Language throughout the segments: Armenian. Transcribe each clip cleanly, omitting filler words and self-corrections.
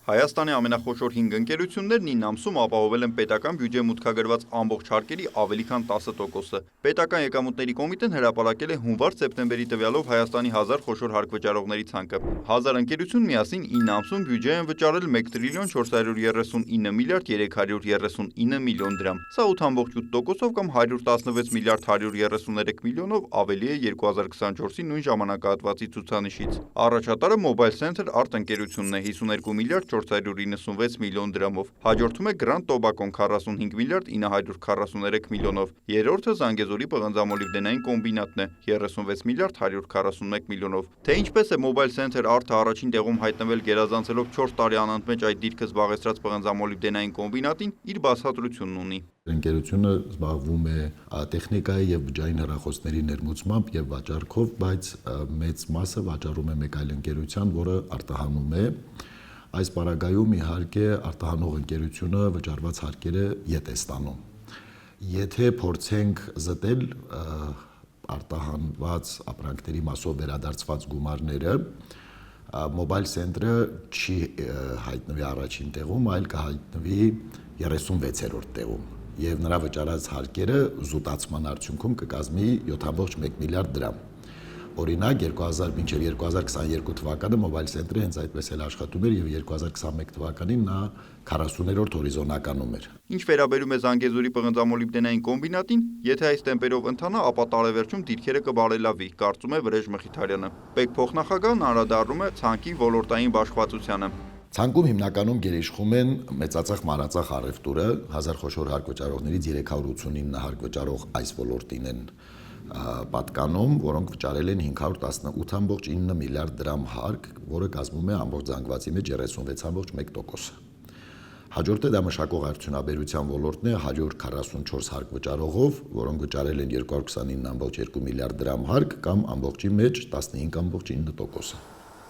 Հայաստանի ամենախոշոր 5 ընկերություններն 9 ամսում ապահովել են պետական բյուջե մուտքագրված ամբողջ հարկերի ավելի քան 10%-ը։ Պետական եկամուտների կոմիտեն հրապարակել է հունվար-սեպտեմբերի տվյալով Հայաստանի 1000 խոշոր հարկվճարողների ցանկը։ 1000 ընկերություն միասին 9 ամսում բյուջե են վճարել 1 տրիլիոն 439 միլիարդ 339 միլիոն դրամ։ Սա 8.8%-ով կամ 116 միլիարդ 133 միլիոնով ավելի է 2024-ի նույն ժամանակահատվածի ցուցանիշից։ Առաջատարը Mobile Center Art ընկերությունն է 52 միլիարդ 496 միլիոն դրամով, հաջորդում է Grand Tobacco 45 միլիարդ 943 միլիոնով, երրորդը Զանգեզուրի պղնձամոլիբդենային կոմբինատն է 36 միլիարդ 141 միլիոնով։ Թե ինչպես է Mobile Center Art-ը առաջին տեղում հայտնվել գերազանցելով 4 տարի անընդմեջ այդ դիրքը զբաղեցրած պղնձամոլիբդենային կոմբինատին, իր բացատրությունն ունի։ Ընկերությունը զբաղվում է տեխնիկայի եւ բջջային հեռախոսների ներմուծմամբ եւ վաճառքով, բայց մեծ մասը վաճառում է մեկ այլ ընկերության, որը արտահանում է։ Այս պարագայում իհարկե արտահանող ընկերությունը վճարված հարկերը ետ է ստանում։ Եթե փորձենք զտել արտահանված ապրանքների մասով վերադարձված գումարները, Mobile Center-ը չի հայտնվի առաջին տեղում, այլ կհայտնվի 36-րդ տեղում, եւ նրա վճարած հարկերը զուտացման արդյունքում կկազմի 7.1 միլիարդ դրամ։ Օրինակ 2000 մինչև 2022 թվականը Mobile Center-ը հենց այդպես էլ աշխատում էր եւ 2021 թվականին նա 40-րդ հորիզոնականում էր։ Ինչ վերաբերում է Զանգեզուրի պղնձամոլիբդենային կոմբինատին, եթե այս տեմպերով ընթանա, ապա տարեվերջում դիրքերը կբարելավի, կարծում է Վրեժ Մխիթարյանը։ Պետ փոխնախագահն անդրադառնում է ցանկի ոլորտային բաշխվածությանը։ Ցանկում հիմնականում գերիշխում են մեծածախ մանրածախ առևտուրը, 1000 խոշոր հարկվճարողներից 389 հարկվճարող այս ոլորտին են պատկանում, որոնք վճարել են 518.9 միլիարդ դրամ հարկ, որը կազմում է ամբողջ զանգվածի մեջ 36.1%։ Հաջորդը դա մշակող արդյունաբերության ոլորտն է 144 հարկ վճարողով, որոնք վճարել են 229.2 միլիարդ դրամ հարկ կամ ամբողջի մեջ 15.9%։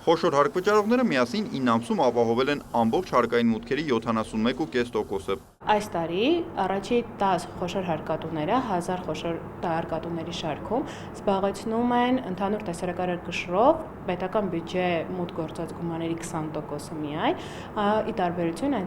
Խոշոր հարկվճարողները միասին 9 ամսում ապահովել են ամբողջ հարկային մուտքերի 71.5%-ը։ Այս տարի առաջի 10 խոշոր հարկատուները 1000 խոշոր հարկատուների շարքում զբաղեցնում են ընդհանուր տեսարակարգշռով պետական բյուջե մուտք գործած գումարների 20%-ը միայն, ի տարբերություն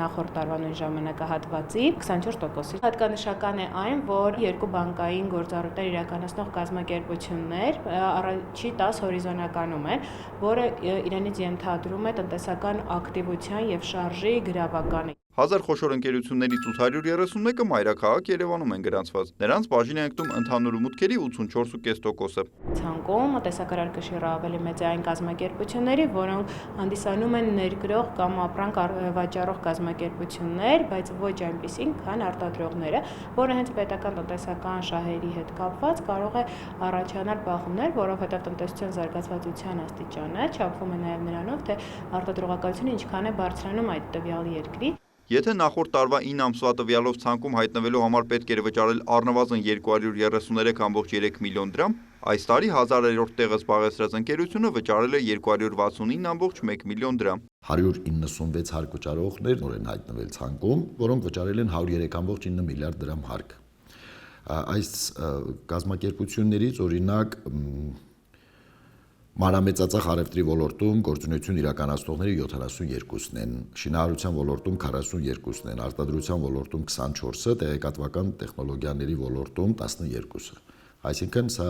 նախորդ տարվա նույն ժամանակահատվածի 24%-ի։ Հատկանշական է այն, որ երկու բանկային գործառույթներ իրականացնող կազմակերպություններ առաջի 10 հորիզոնականում են, որը իրենից ենթադրում է տնտեսական ակտիվության եւ շարժի գրավականը։ 1000 խոշոր ընկերություններից 831-ը մայրաքաղաք Երևանում են գրանցված։ Նրանց բաժին է ընկնում ընդհանուր մուտքերի 84.5%-ը։ Ցանկում տեսակարգաշիռը ավելի մեծ է այն կազմակերպությունների, որոնք հանդիսանում են ներկրող կամ ապրանք վաճառող կազմակերպություններ, բայց ոչ այնպիսին, քան արտադրողները, որը հենց պետական տնտեսական շահերի հետ կապված կարող է առաջանալ բախումներ, որովհետև տնտեսության զարգացվածության աստիճանը չափվում է նաև նրանով, թե արտադրողականությունը ինչքան է բարձրանում այդ տվյալ երկրի։ Եթե նախորդ տարվա 9 ամսվա տվյալով ցանկում հայտնվելու համար պետք էր վճարել առնվազն 233.3 միլիոն դրամ, այս տարի 1000-րդ տեղը զբաղեցրած ընկերությունը վճարել է 269.1 միլիոն դրամ։ 196 հարկվճարողներ նոր են հայտնվել ցանկում, որոնք վճարել են 103.9 միլիարդ դրամ հարկ։ Այս կազմակերպություններից օրինակ մանրամեծածախ առևտրի ոլորտում գործունեություն իրականացնողները 72-ն են, շինարարության ոլորտում 42-ն են, արտադրության ոլորտում 24-ը, տեղեկատվական տեխնոլոգիաների ոլորտում 12-ը։ Այսինքն սա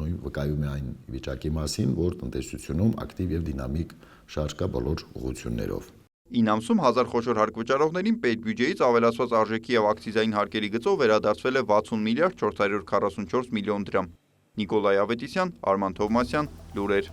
նույն վկայում է այն վիճակի մասին, որ տնտեսությունում ակտիվ եւ դինամիկ շարժ կա բոլոր ուղղություններով։ 9 ամսում 1000 խոշոր հարկվճարողներին պետբյուջեից ավելացված արժեքի եւ ակցիզային հարկերի գծով վերադարձվել է 60 միլիարդ 444 միլիոն դրամ։ Նիկոլայ Ավետիսյան, Արման Թովմասյան, լուրեր։